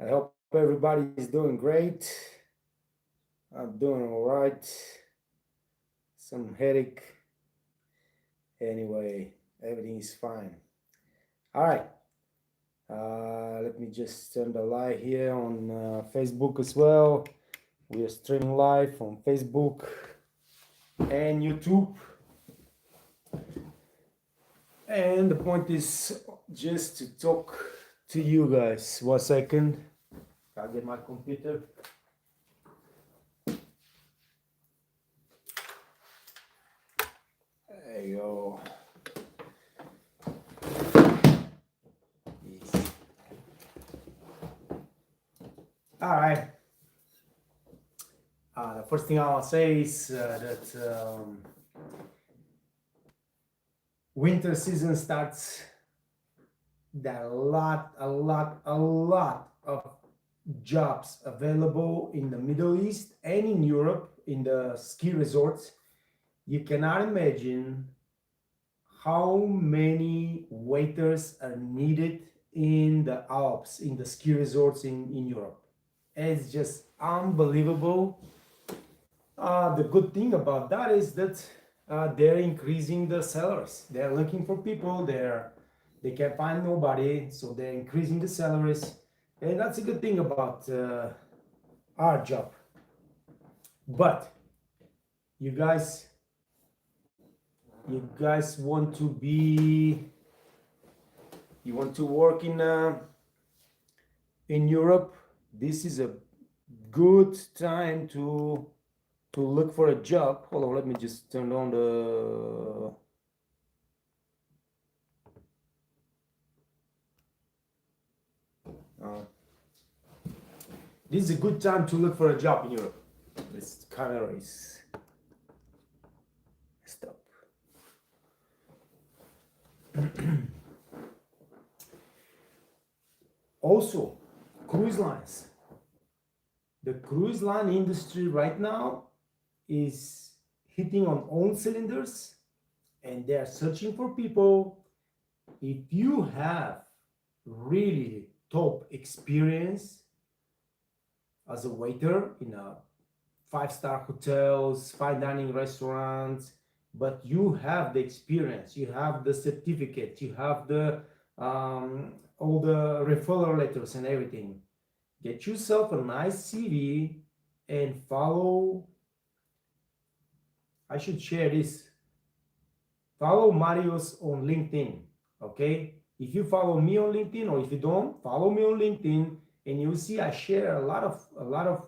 I hope everybody is doing great. I'm doing all right. Some headache. Anyway, everything is fine. All right. Let me just turn the light here on Facebook as well. We are streaming live on Facebook and YouTube. And the point is just to talk to you guys. 1 second. I'll get my computer. There you go. Yes. All right. The first thing I'll say is that winter season starts. There are a lot of jobs available in the Middle East and in Europe in the ski resorts. You cannot imagine how many waiters are needed in the Alps, in the ski resorts in Europe. It's just unbelievable. The good thing about that is that they're increasing the salaries. They're looking for people. They can't find nobody, so they're increasing the salaries, and that's a good thing about our job. But you guys, want to be, you want to work in Europe. This is a good time to look for a job. Hold on, let me just turn on the. This is a good time to look for a job in Europe. This camera is stop. Also, cruise lines. The cruise line industry right now is hitting on all cylinders, and they're searching for people. If you have really top experience as a waiter in a 5-star hotels, fine dining restaurants, but you have the experience, you have the certificate, you have the all the referral letters and everything. Get yourself a nice CV and follow. I should share this. Follow Marius on LinkedIn, okay? If you follow me on LinkedIn, or if you don't, follow me on LinkedIn, and you'll see I share a lot of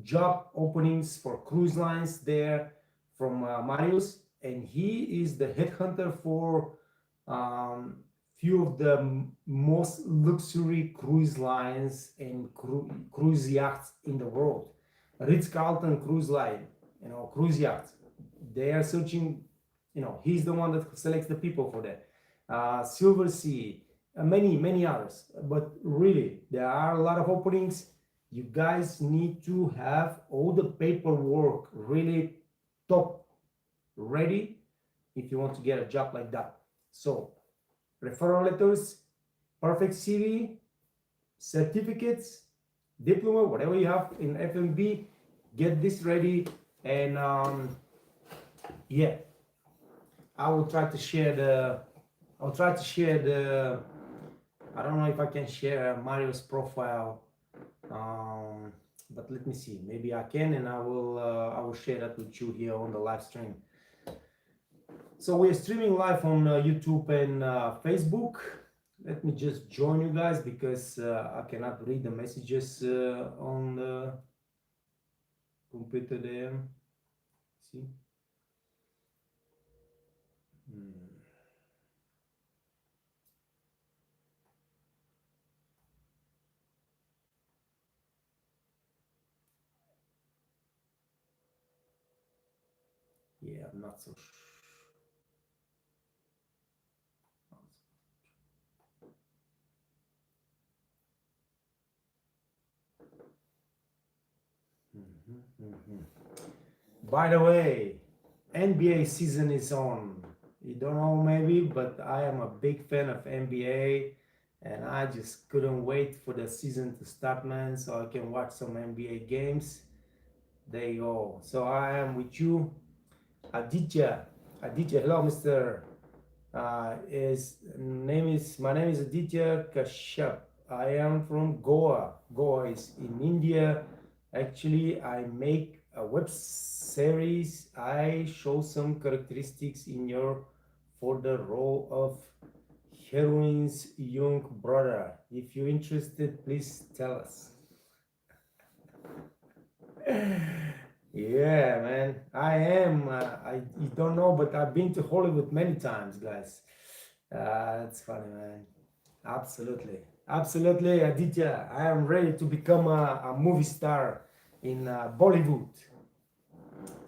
job openings for cruise lines there from Marius, and he is the headhunter for few of the most luxury cruise lines and cruise yachts in the world. Ritz-Carlton Cruise Line, cruise yachts. They are searching, he's the one that selects the people for that. Silver Sea, many others. But really, there are a lot of openings. You guys need to have all the paperwork really top ready if you want to get a job like that. So referral letters, perfect CV, certificates, diploma, whatever you have in FMB, get this ready. And yeah, I will try to share the, I don't know if I can share Mario's profile, but let me see, maybe I can, and I will share that with you here on the live stream. So we're streaming live on YouTube and Facebook. Let me just join you guys because I cannot read the messages on the computer there. See? Yeah, I'm not so sure. By the way, NBA season is on. You don't know maybe, but I am a big fan of NBA. and I just couldn't wait for the season to start, man, so I can watch some NBA games. There you go. So I am with you, Aditya. Aditya, hello, Mr. His name is my name is Aditya Kashyap. I am from Goa. Goa is in India. Actually, I make a web series. I show some characteristics in your for the role of heroine's young brother. If you're interested, please tell us. Yeah, man, I am. I you don't know, but I've been to Hollywood many times, guys. That's funny, man. Absolutely, absolutely, Aditya. I am ready to become a movie star in Bollywood.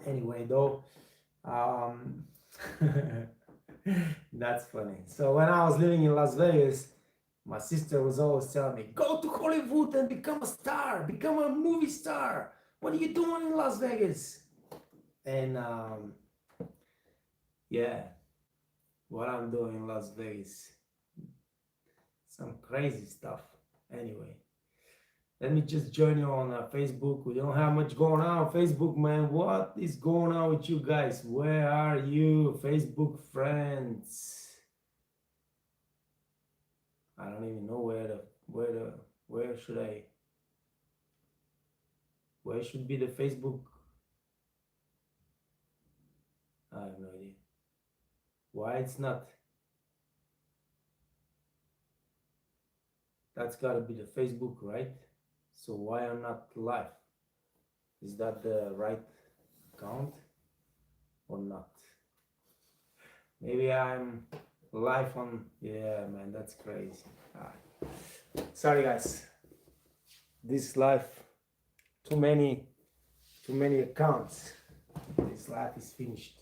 Anyway, though, um, that's funny. So when I was living in Las Vegas, my sister was always telling me, "Go to Hollywood and become a star, become a movie star. What are you doing in Las Vegas?" And yeah, what I'm doing in Las Vegas, some crazy stuff. Anyway, let me just join you on Facebook. We don't have much going on Facebook, man. What is going on with you guys? Where are you, Facebook friends? I don't even know where should I, where should be the Facebook? I have no idea. Why it's not? That's got to be the Facebook, right? So why I'm not live? Is that the right account or not? Maybe I'm live on. Yeah, man, that's crazy. Sorry, guys. This live, too many accounts. This live is finished.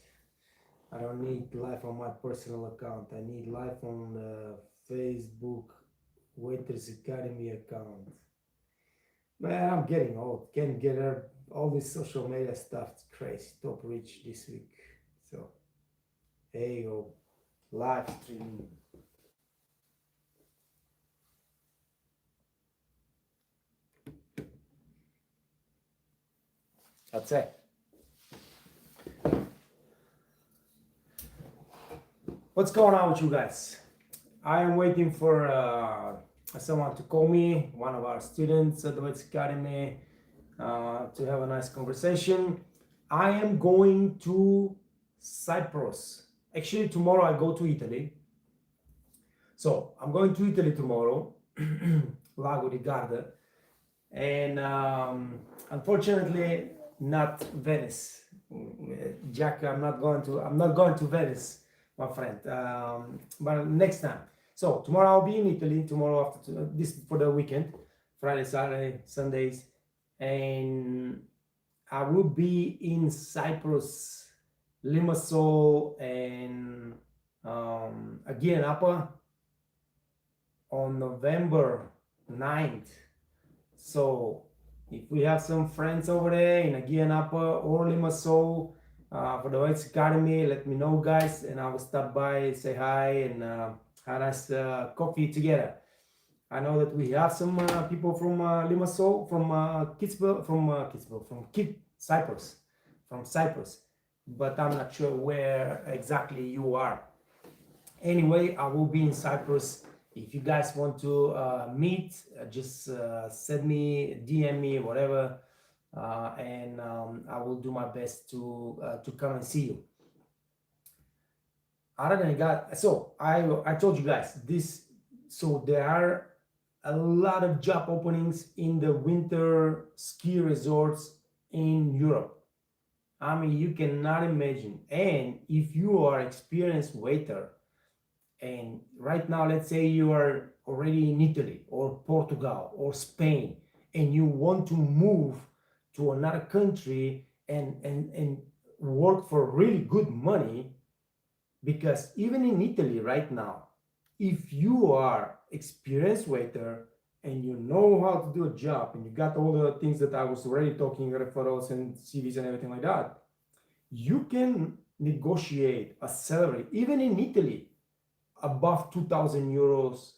I don't need live on my personal account. I need live on the Facebook Waiters Academy account. Man, I'm getting old. Can't get all this social media stuff. It's crazy. Top reach this week. So, hey, yo, live streaming. That's it. What's going on with you guys? I am waiting for someone to call me, one of our students at the Waiters Academy, to have a nice conversation. I am going to Cyprus. Actually, tomorrow I go to Italy. So I'm going to Italy tomorrow, Lago di Garda, and unfortunately not Venice. Jack, I'm not going to Venice, my friend. But next time. So tomorrow I'll be in Italy. Tomorrow after this for the weekend, Friday, Saturday, Sundays, and I will be in Cyprus, Limassol, and again Napa on November 9th. So if we have some friends over there in Agia Napa or Limassol for the Waiters Academy, let me know, guys, and I will stop by, say hi, and have a nice coffee together. I know that we have some people from Limassol, from Cyprus, but I'm not sure where exactly you are. Anyway, I will be in Cyprus. If you guys want to meet, just send me, DM me, whatever, and I will do my best to come and see you. Other than that, so I told you guys this. So there are a lot of job openings in the winter ski resorts in Europe. I mean, you cannot imagine. And if you are experienced waiter, and right now, let's say you are already in Italy or Portugal or Spain, and you want to move to another country and work for really good money, because even in Italy right now, if you are experienced waiter and you know how to do a job and you got all the things that I was already talking, referrals and CVs and everything like that, you can negotiate a salary even in Italy above 2,000 euros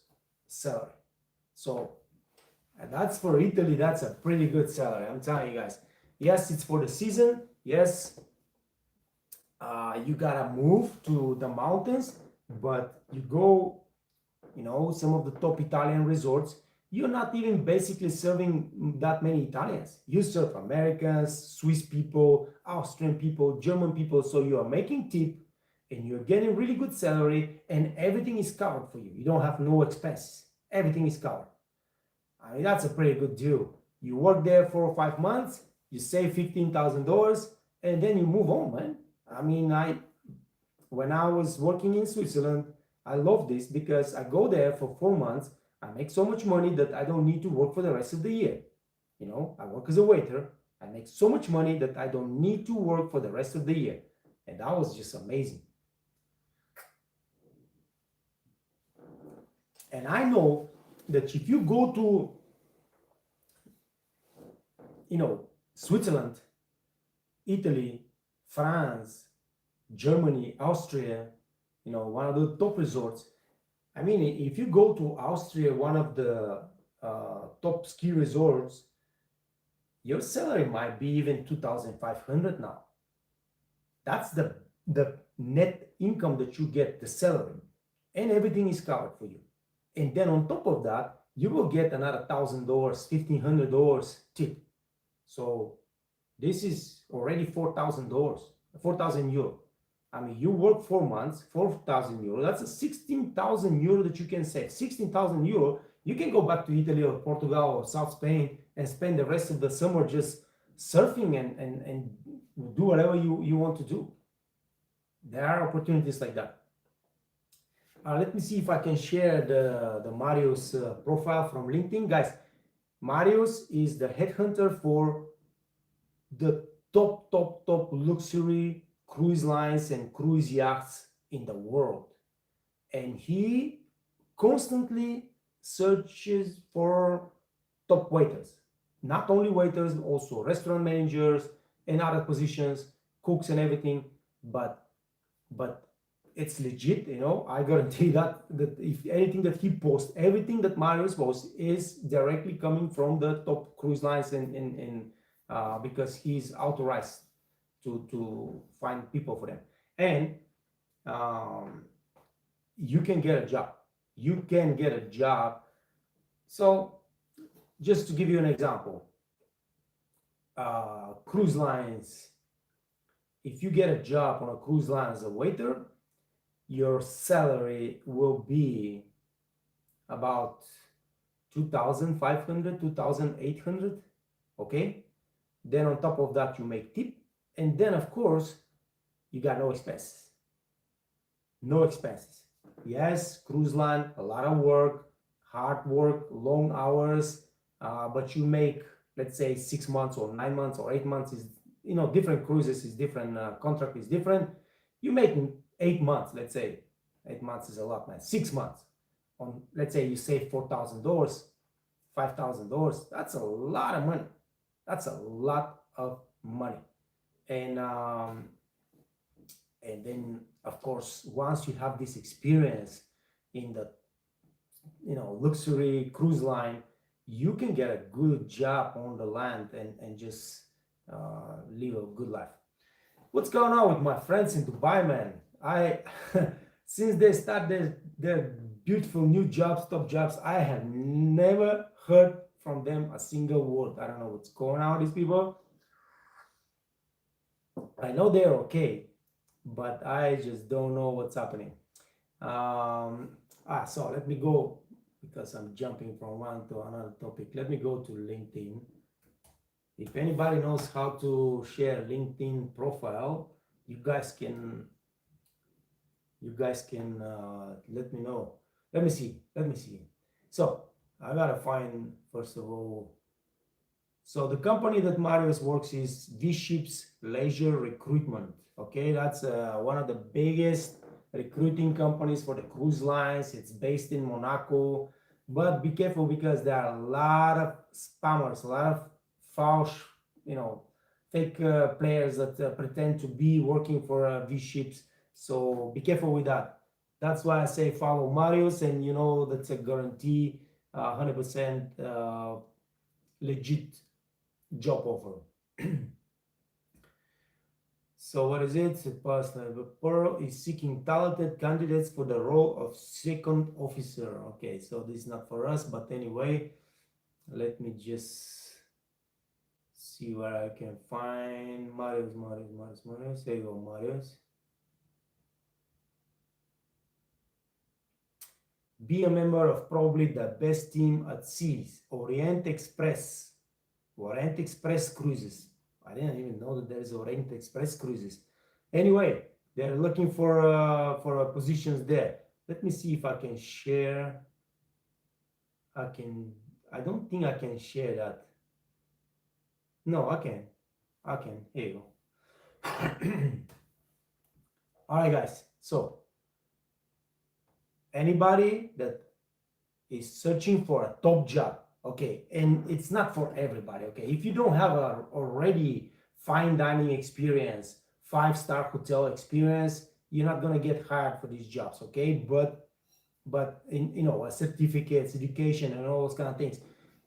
salary. So that's for Italy. That's a pretty good salary. I'm telling you guys. Yes, it's for the season. Yes, you gotta move to the mountains, but you go, some of the top Italian resorts. You're not even basically serving that many Italians. You serve Americans, Swiss people, Austrian people, German people. So you are making tip and you're getting really good salary and everything is covered for you. You don't have no expenses. Everything is covered. I mean, that's a pretty good deal. You work there 4 or 5 months, you save $15,000 and then you move on, man. I mean, when I was working in Switzerland, I love this because I go there for 4 months. I make so much money that I don't need to work for the rest of the year. I work as a waiter. I make so much money that I don't need to work for the rest of the year. And that was just amazing. And I know that if you go to, Switzerland, Italy, France, Germany, Austria, one of the top resorts. I mean, if you go to Austria, one of the top ski resorts, your salary might be even 2,500 now. That's the net income that you get, the salary, and everything is covered for you. And then on top of that, you will get another $1,000, $1,500 tip. So this is already $4,000, 4,000 euro. I mean, you work 4 months, 4,000 euro. That's a 16,000 euro that you can save. 16,000 euro, you can go back to Italy or Portugal or South Spain and spend the rest of the summer just surfing and do whatever you want to do. There are opportunities like that. Let me see if I can share the Marius profile from LinkedIn. Guys, Marius is the headhunter for the top luxury cruise lines and cruise yachts in the world. And he constantly searches for top waiters. Not only waiters, also restaurant managers and other positions, cooks and everything. But it's legit, I guarantee that if anything that he posts, everything that Marius posts is directly coming from the top cruise lines and because he's authorized to find people for them. And you can get a job. You can get a job. So just to give you an example, cruise lines, if you get a job on a cruise line as a waiter, your salary will be about 2,500, 2,800, okay? Then on top of that, you make tip. And then, of course, you got no expenses. No expenses. Yes, cruise line, a lot of work, hard work, long hours, but you make, let's say, 6 months or 9 months or 8 months is, different cruises is different, contract is different. You make 8 months, let's say. 8 months is a lot, man. 6 months. Let's say you save $4,000, $5,000. That's a lot of money. That's a lot of money. And then, of course, once you have this experience in the luxury cruise line, you can get a good job on the land and just live a good life. What's going on with my friends in Dubai, man? Since they started their beautiful new jobs, top jobs, I have never heard from them a single word. I don't know what's going on with these people. I know they're okay, but I just don't know what's happening. So let me go, because I'm jumping from one to another topic. Let me go to LinkedIn. If anybody knows how to share LinkedIn profile, you guys can let me know. Let me see. So I gotta find, first of all. So the company that Marius works is V-Ships Leisure Recruitment. Okay, that's one of the biggest recruiting companies for the cruise lines. It's based in Monaco, but be careful because there are a lot of spammers, a lot of false, fake players that pretend to be working for V-Ships. So be careful with that. That's why I say follow Marius, and you know that's a guarantee, 100% legit job offer. So what is it? Personal. Pearl is seeking talented candidates for the role of second officer. Okay, so this is not for us, but anyway, let me just see where I can find Marius. There you go, Marius. Be a member of probably the best team at seas, Orient Express Cruises. I didn't even know that there is Orient Express Cruises. Anyway, they're looking for positions there. Let me see if I can share. I don't think I can share that. No, I can. Here you go. All right, guys. So anybody that is searching for a top job, okay, and it's not for everybody, okay. If you don't have a already fine dining experience, 5-star hotel experience, you're not gonna get hired for these jobs, okay. But in, you know, certificates, education, and all those kind of things.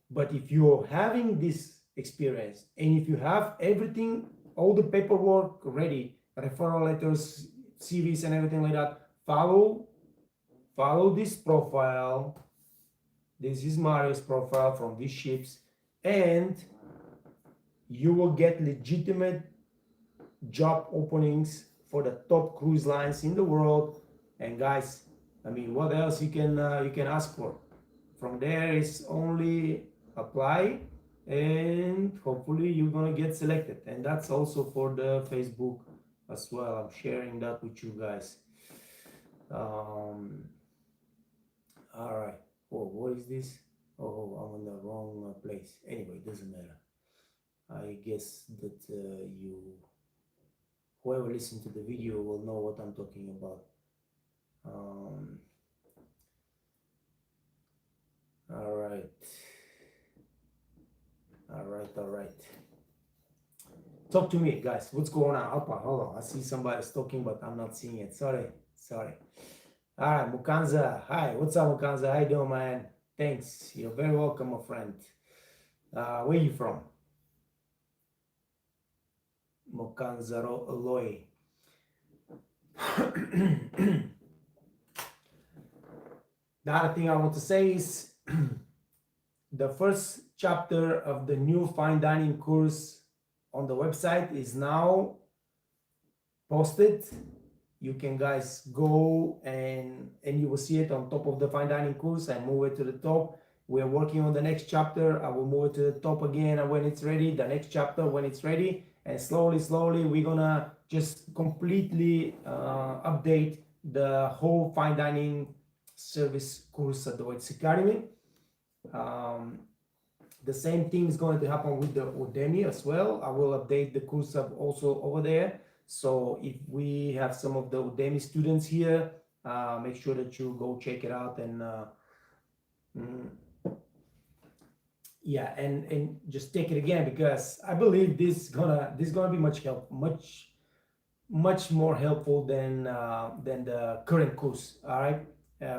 But if you're having this experience and if you have everything, all the paperwork ready, referral letters, CVs, and everything like that, follow this profile. This is Marius' profile from these ships, and you will get legitimate job openings for the top cruise lines in the world. And guys, I mean, what else you can ask for? From there is only apply, and hopefully you're gonna get selected. And that's also for the Facebook as well. I'm sharing that with you guys. All right. Oh, what is this? Oh, I'm in the wrong place. Anyway, it doesn't matter. I guess that whoever listens to the video will know what I'm talking about. All right. Talk to me, guys. What's going on? Opa, hold on. I see somebody's talking, but I'm not seeing it. Sorry. All right, Mukanza. Hi, what's up, Mukanza? How you doing, man? Thanks. You're very welcome, my friend. Where are you from? Mukanza Aloy. The other thing I want to say is the first chapter of the new fine dining course on the website is now posted. You can guys go and you will see it on top of the fine dining course and move it to the top. We're working on the next chapter. I will move it to the top again, and when it's ready, the next chapter when it's ready, and slowly we're gonna just completely update the whole fine dining service course at the White's Academy. The same thing is going to happen with the Udemy as well. I will update the course also over there. So if we have some of the Udemy students here, make sure that you go check it out, and yeah, and just take it again, because I believe this is gonna be much more helpful than the current course. All right,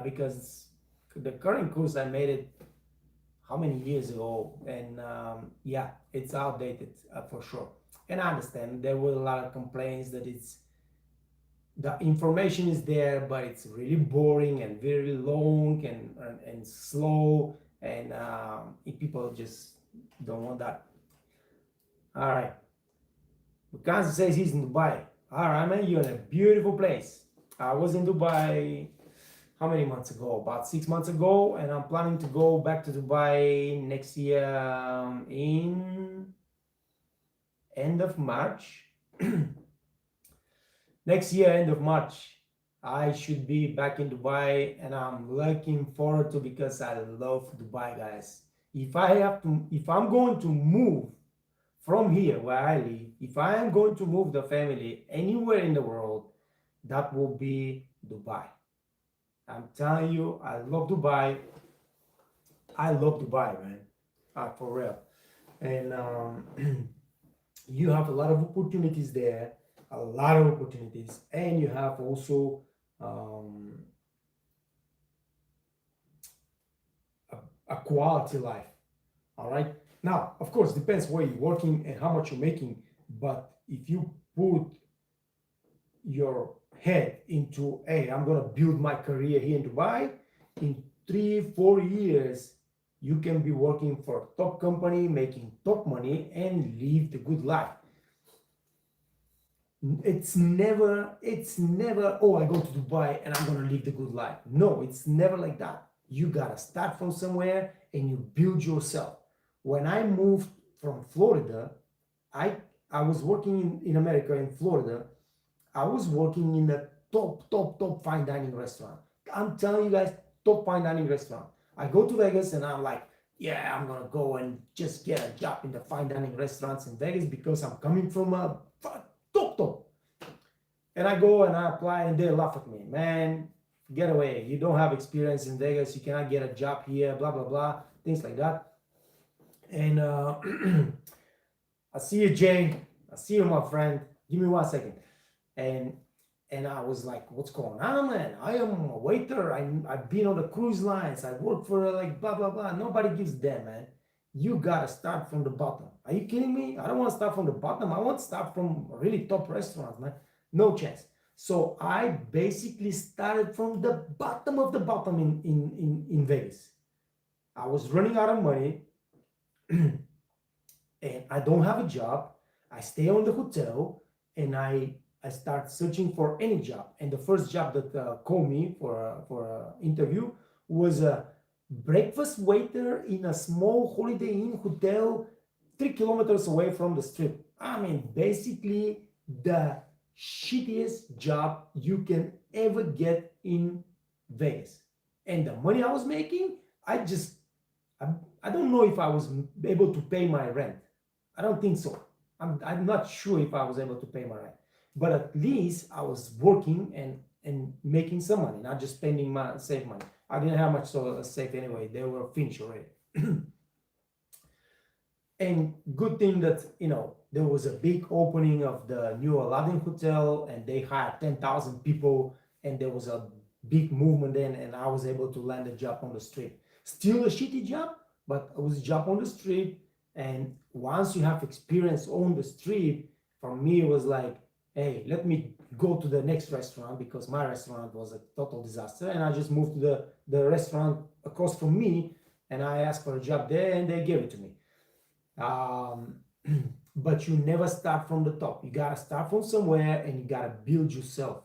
because the current course, I made it how many years ago, and yeah, it's outdated for sure. And I understand there were a lot of complaints that the information is there, but it's really boring and very long and slow, and people just don't want that. All right, Mukanza says he's in Dubai. All right, man, you're in a beautiful place. I was in Dubai how many months ago? About 6 months ago, and I'm planning to go back to Dubai next year in end of March. Next year, end of March, I should be back in Dubai, and I'm looking forward to, because I love Dubai, guys. If I'm going to move from here where I live, if I am going to move the family anywhere in the world, that will be Dubai. I'm telling you, I love Dubai. I love Dubai, man. For real. And you have a lot of opportunities there, and you have also a quality life. All right. Now, of course, depends where you're working and how much you're making. But if you put your head into, hey, I'm gonna build my career here in Dubai, in 3 4 years, you can be working for a top company, making top money, and live the good life. It's never, oh, I go to Dubai and I'm gonna live the good life. No, it's never like that. You gotta start from somewhere and you build yourself. When I moved from Florida, I I was working in America, in Florida. I was working in a top fine dining restaurant. I'm telling you guys, top fine dining restaurant. I go to Vegas and I'm like, yeah, I'm gonna go and just get a job in the fine dining restaurants in Vegas because I'm coming from a top. And I go and I apply and they laugh at me. Man, get away. You don't have experience in Vegas. You cannot get a job here, blah, blah, blah, things like that. And I see you, Jay. I see you, my friend. Give me 1 second. And I was like, what's going on, man? I am a waiter. I've been on the cruise lines. I work for like blah, blah, blah. Nobody gives a damn, man. You got to start from the bottom. Are you kidding me? I don't want to start from the bottom. I want to start from really top restaurants, man. No chance. So I basically started from the bottom of the bottom in Vegas. I was running out of money and I don't have a job. I stay on the hotel and I start searching for any job. And the first job that called me for an interview was a breakfast waiter in a small Holiday Inn hotel 3 kilometers away from the strip. I mean, basically the shittiest job you can ever get in Vegas. And the money I was making, I don't know if I was able to pay my rent. I don't think so. I'm not sure if I was able to pay my rent. But at least I was working and making some money, not just spending my save money. I didn't have much to save anyway. They were finished already. And good thing that, there was a big opening of the new Aladdin Hotel and they hired 10,000 people and there was a big movement then and I was able to land a job on the street. Still a shitty job, but it was a job on the street. And once you have experience on the street, for me it was like, hey, let me go to the next restaurant because my restaurant was a total disaster. And I just moved to the restaurant across from me and I asked for a job there and they gave it to me. But you never start from the top. You gotta start from somewhere and you gotta build yourself.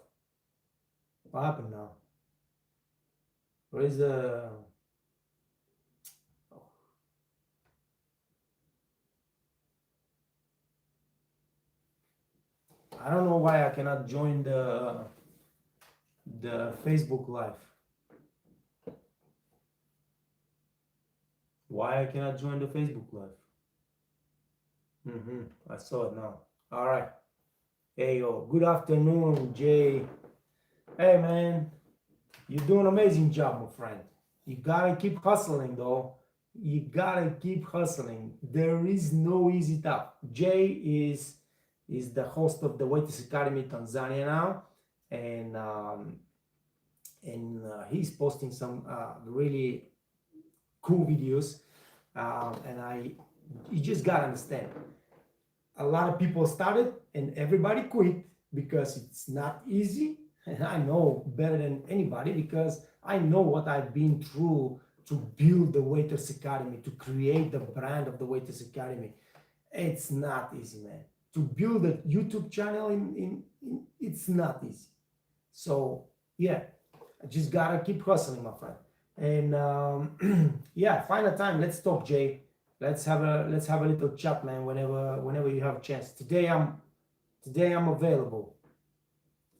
What happened now? Where is the... I don't know why I cannot join the Facebook Live. Why I cannot join the Facebook Live? I saw it now. All right. Hey, yo. Good afternoon, Jay. Hey, man. You're doing an amazing job, my friend. You gotta keep hustling, though. You gotta keep hustling. There is no easy stuff. Jay is the host of the Waiters Academy Tanzania now, and he's posting some really cool videos. And you just gotta understand, a lot of people started and everybody quit because it's not easy. And I know better than anybody because I know what I've been through to build the Waiters Academy, to create the brand of the Waiters Academy. It's not easy, man. To build a YouTube channel it's not easy. So yeah, I just gotta keep hustling, my friend. And yeah, find a time. Let's talk, Jay. Let's have a little chat, man. Whenever you have a chance. Today I'm available.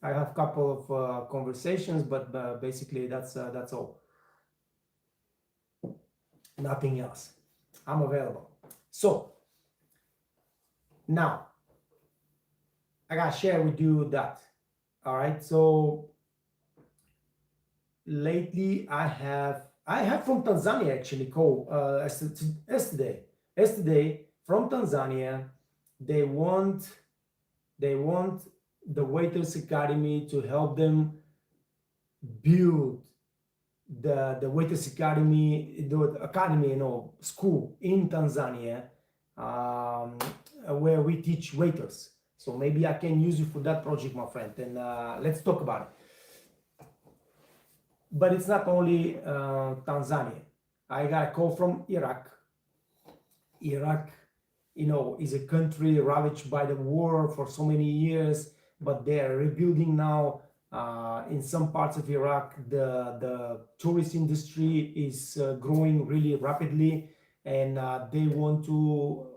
I have a couple of conversations, but basically that's all. Nothing else. I'm available. So now I gotta share with you that. All right. So lately I have from Tanzania actually called yesterday from Tanzania. They want the Waiters Academy to help them build the Waiters Academy, the academy, school in Tanzania, um, where we teach waiters. So maybe I can use you for that project, my friend, and let's talk about it. But it's not only Tanzania. I got a call from Iraq. Iraq, is a country ravaged by the war for so many years, but they are rebuilding now. In some parts of Iraq, the tourist industry is growing really rapidly, and they want to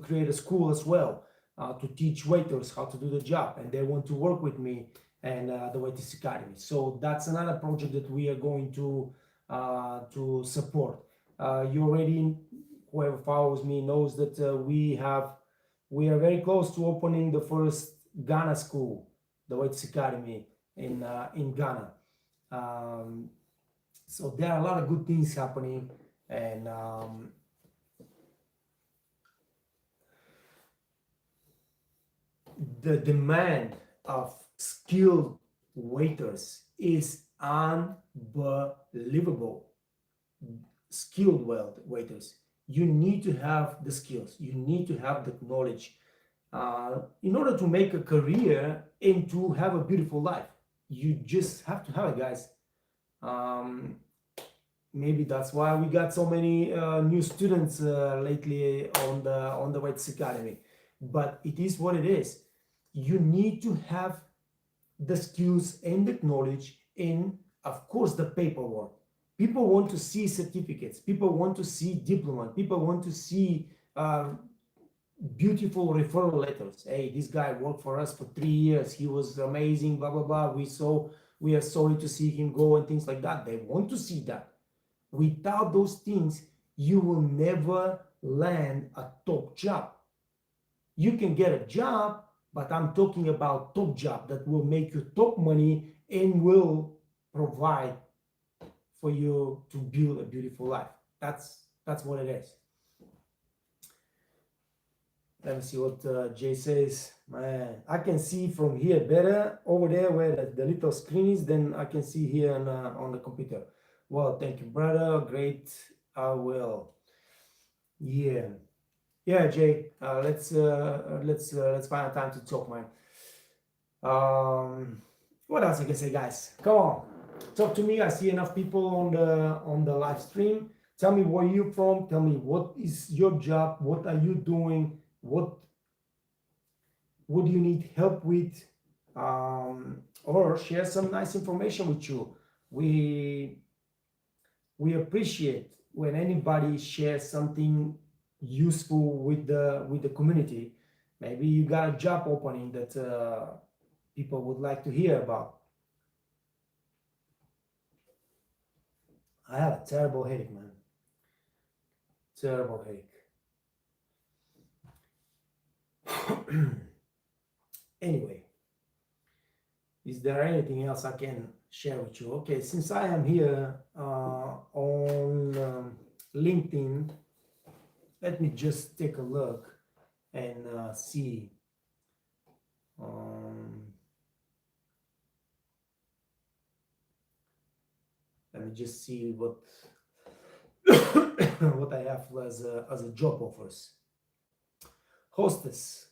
create a school as well to teach waiters how to do the job, and they want to work with me and the Waiters Academy. So that's another project that we are going to support. You already, whoever follows me knows that we are very close to opening the first Ghana school, the Waiters Academy in Ghana. So there are a lot of good things happening, and the demand of skilled waiters is unbelievable. Skilled waiters, you need to have the skills, you need to have the knowledge in order to make a career and to have a beautiful life. You just have to have it, guys. Maybe that's why we got so many new students lately on the Waiters Academy. But it is what it is. You need to have the skills and the knowledge, and of course the paperwork. People want to see certificates. People want to see diplomas. People want to see beautiful referral letters. Hey, this guy worked for us for 3 years. He was amazing, blah, blah, blah. We are sorry to see him go, and things like that. They want to see that. Without those things, you will never land a top job. You can get a job, but I'm talking about top job that will make you top money and will provide for you to build a beautiful life. That's what it is. Let me see what Jay says. Man, I can see from here better over there where the little screen is than I can see here on the computer. Well, thank you, brother. Great. I will. Yeah, Jay. Let's find a time to talk, man. What else I can say, guys? Come on, talk to me. I see enough people on the live stream. Tell me where you're from. Tell me what is your job. What are you doing? What do you need help with? Or share some nice information with you. We appreciate when anybody shares something useful with the community. Maybe you got a job opening that people would like to hear about. I have a terrible headache, man. Terrible headache. Anyway, is there anything else I can share with you? Okay, since I am here on LinkedIn, let me just take a look and see. Let me just see what what I have as a job offers. Hostess.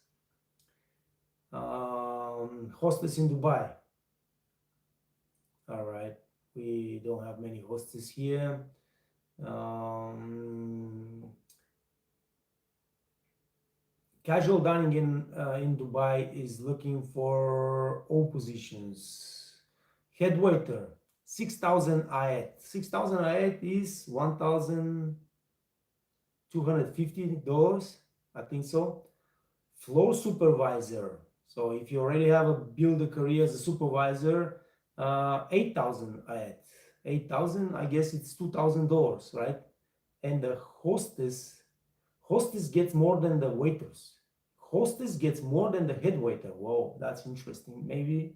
Hostess in Dubai. All right, we don't have many hostess here. Casual dining in Dubai is looking for all positions. Head waiter, 6,000 ayat. 6,000 ayat is $1,250, I think so. Floor supervisor. So if you already build a career as a supervisor, 8,000 ayat. 8,000, I guess it's $2,000, right? And the hostess gets more than the waiters. Hostess gets more than the head waiter. Whoa, that's interesting. Maybe,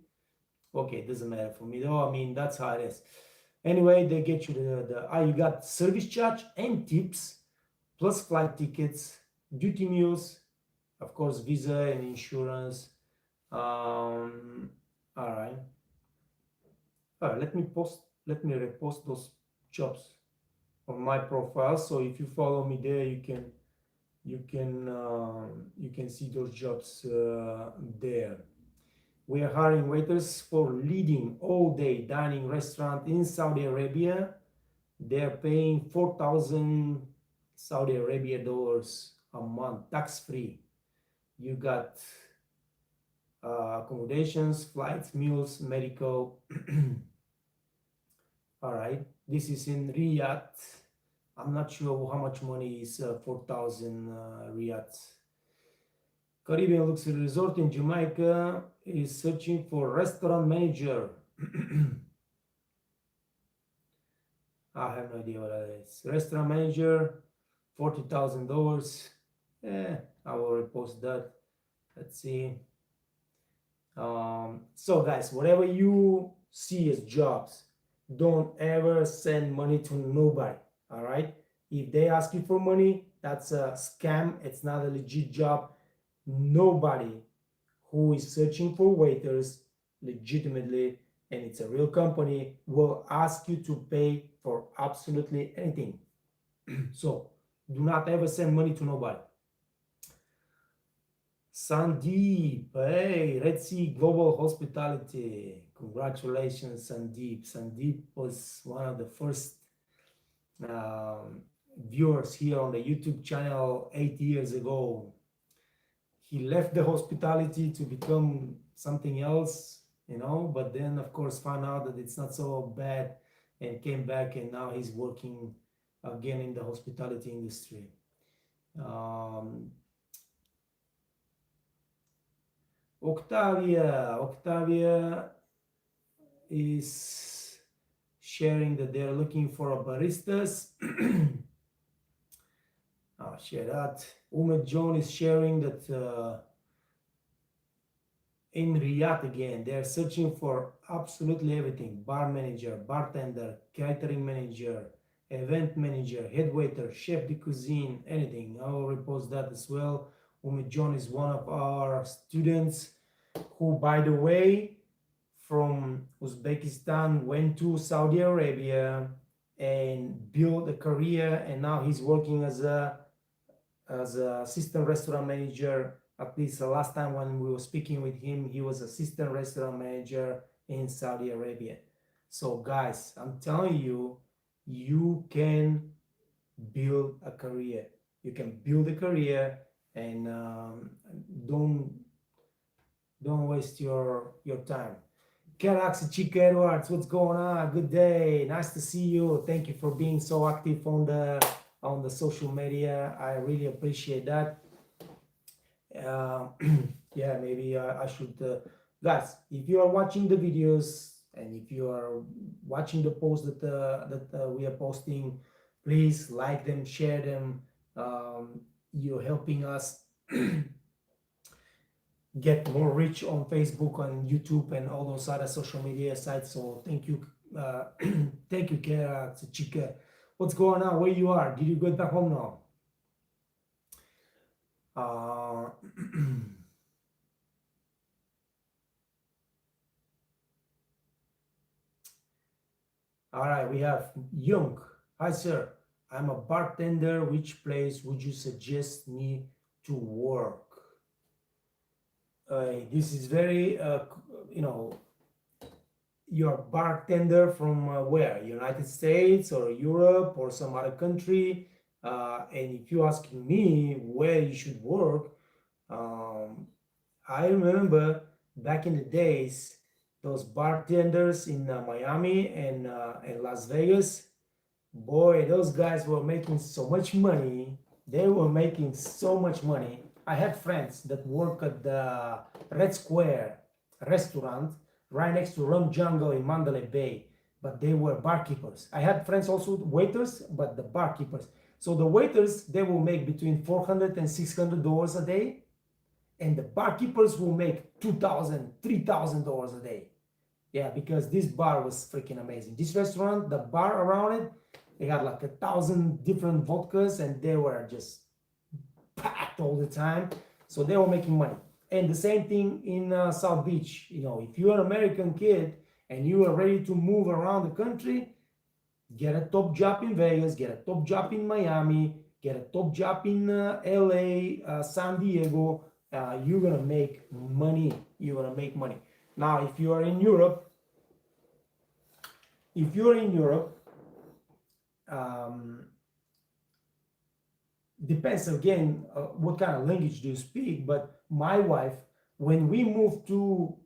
okay, it doesn't matter for me though. I mean, that's how it is. Anyway, they get you you got service charge and tips, plus flight tickets, duty meals, of course, visa and insurance. All right. Let me post let me repost those jobs on my profile. So if you follow me there, you can see those jobs there. We are hiring waiters for leading all-day dining restaurant in Saudi Arabia. They're paying 4,000 Saudi Arabia dollars a month, tax-free. You got accommodations, flights, meals, medical. All right, this is in Riyadh. I'm not sure how much money is 4,000 Riyadh. Caribbean Luxury Resort in Jamaica is searching for restaurant manager. I have no idea what that is. Restaurant manager, $40,000. I will repost that. Let's see. So guys, whatever you see as jobs, don't ever send money to nobody. All right, if they ask you for money, that's a scam. It's not a legit job. Nobody who is searching for waiters legitimately, and it's a real company, will ask you to pay for absolutely anything. So do not ever send money to nobody. Sandeep, hey, Red Sea Global Hospitality. Congratulations, Sandeep. Sandeep was one of the first viewers here on the YouTube channel 8 years ago. He left the hospitality to become something else, you know, but then of course found out that it's not so bad and came back, and now he's working again in the hospitality industry. Octavia is sharing that they're looking for a baristas. I'll share that. Umed John is sharing that in Riyadh again, they're searching for absolutely everything: bar manager, bartender, catering manager, event manager, head waiter, chef de cuisine, anything. I will repost that as well. Umed John is one of our students who, by the way, from Uzbekistan went to Saudi Arabia and built a career, and now he's working as a assistant restaurant manager. At least the last time when we were speaking with him, he was assistant restaurant manager in Saudi Arabia. So guys, I'm telling you, you can build a career. You can build a career, and don't waste your time. Galaxy Chica Edwards, what's going on? Good day. Nice to see you. Thank you for being so active on the social media. I really appreciate that. Yeah, maybe I should, guys, if you are watching the videos and if you are watching the posts that we are posting, please like them, share them. You're helping us get more reach on Facebook, on YouTube, and all those other social media sites. So thank you, thank you, Kara, Chica. What's going on? Where you are? Did you go back home now? All right, we have Young. Hi, sir. I'm a bartender. Which place would you suggest me to work? This is very, you know, you're a bartender from where? United States or Europe or some other country? And if you're asking me where you should work, I remember back in the days, those bartenders in Miami and Las Vegas, boy, those guys were making so much money. They were making so much money. I had friends that work at the Red Square restaurant right next to Rum Jungle in Mandalay Bay, but they were barkeepers. I had friends also waiters, but the barkeepers. So the waiters, they will make between $400 and $600 a day, and the barkeepers will make $2,000, $3,000 a day. Yeah, because this bar was freaking amazing. This restaurant, the bar around it, they had like 1,000 different vodkas, and they were just packed all the time. So they were making money. And the same thing in South Beach. You know, if you're an American kid and you are ready to move around the country, get a top job in Vegas, get a top job in Miami, get a top job in LA, San Diego. You're gonna make money. You're gonna make money. Now, if you are in Europe, um, depends again what kind of language do you speak. But my wife, when we moved to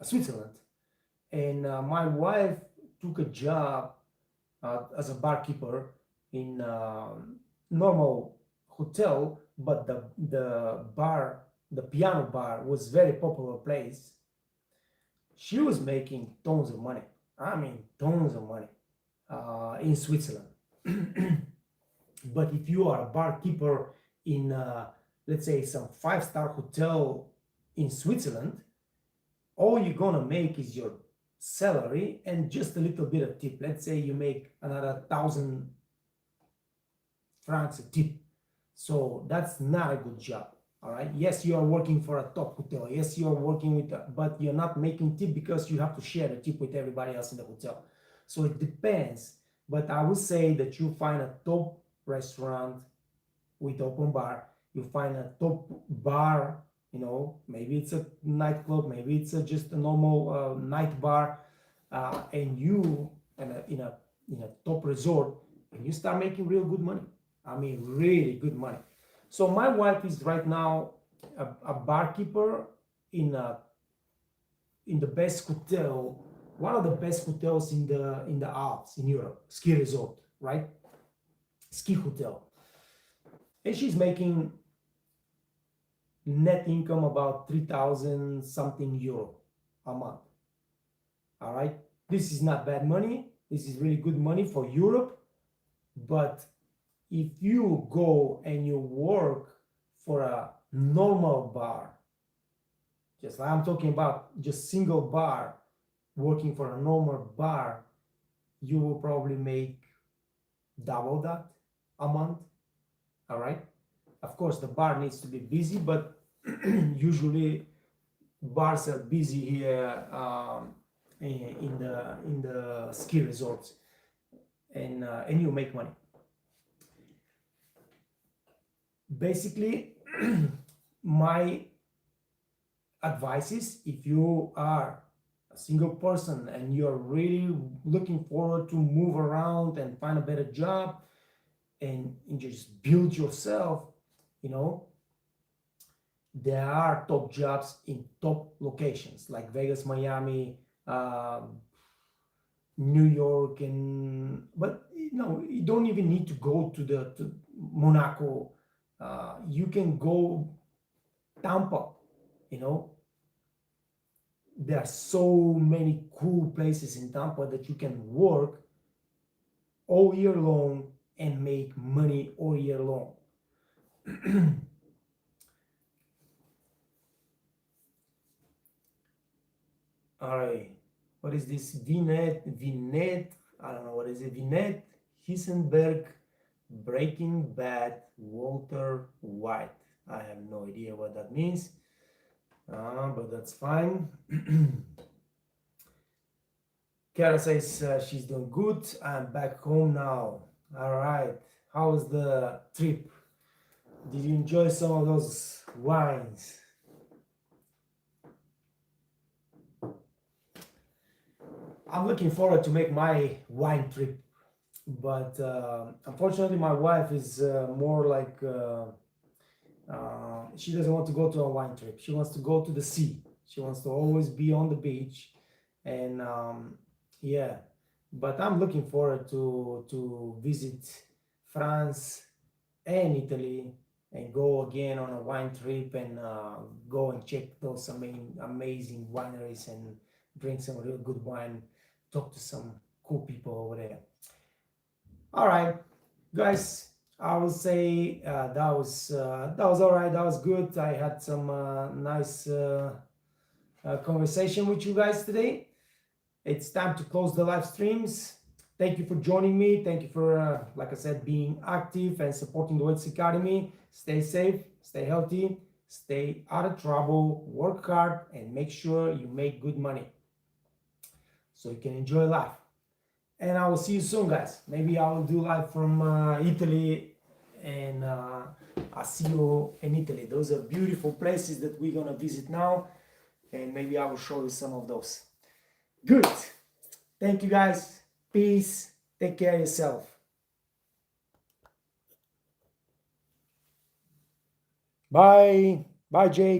Switzerland, and my wife took a job as a barkeeper in normal hotel, but the piano bar was very popular place. She was making tons of money. I mean, tons of money in Switzerland. But if you are a barkeeper in, let's say, some five-star hotel in Switzerland, all you're gonna make is your salary and just a little bit of tip. Let's say you make another 1,000 francs a tip. So that's not a good job. All right. Yes, you are working for a top hotel. Yes, you are working with, but you're not making tip because you have to share the tip with everybody else in the hotel. So it depends. But I would say that you find a top restaurant with open bar. You find a top bar. You know, maybe it's a nightclub, maybe it's just a normal night bar, and you in a top resort, and you start making real good money. I mean, really good money. So my wife is right now a barkeeper in the best hotel, one of the best hotels in the Alps in Europe, ski resort, right? Ski hotel, and she's making net income about 3,000 something euro a month. All right, this is not bad money. This is really good money for Europe. But if you go and you work for a normal bar, just like I'm talking about, just single bar, working for a normal bar, you will probably make double that a month. All right. Of course, the bar needs to be busy, but usually bars are busy here in the ski resorts, and you make money. Basically, my advice is, if you are a single person and you're really looking forward to move around and find a better job and just build yourself, you know, there are top jobs in top locations like Vegas, Miami, New York, but you don't even need to go to Monaco. You can go Tampa. There are so many cool places in Tampa that you can work all year long and make money all year long. All right, what is this? Vinette, I don't know what is it. Vinette Heisenberg, Breaking Bad, Walter White. I have no idea what that means, but that's fine. Kara says she's doing good. I'm back home now. All right, how was the trip? Did you enjoy some of those wines? I'm looking forward to make my wine trip, but unfortunately my wife is more like she doesn't want to go to a wine trip. She wants to go to the sea. She wants to always be on the beach, and yeah, but I'm looking forward to visit France and Italy and go again on a wine trip and go and check those amazing wineries and drink some real good wine, talk to some cool people over there. All right, guys, I will say that was all right. That was good. I had some nice conversation with you guys today. It's time to close the live streams. Thank you for joining me. Thank you for, like I said, being active and supporting the Weights Academy. Stay safe, stay healthy, stay out of trouble, work hard, and make sure you make good money so you can enjoy life. And I will see you soon, guys. Maybe I will do live from Italy, and I'll see you in Italy. Those are beautiful places that we're gonna visit now, and maybe I will show you some of those. Good. Thank you, guys. Peace. Take care of yourself. Bye. Bye, Jake.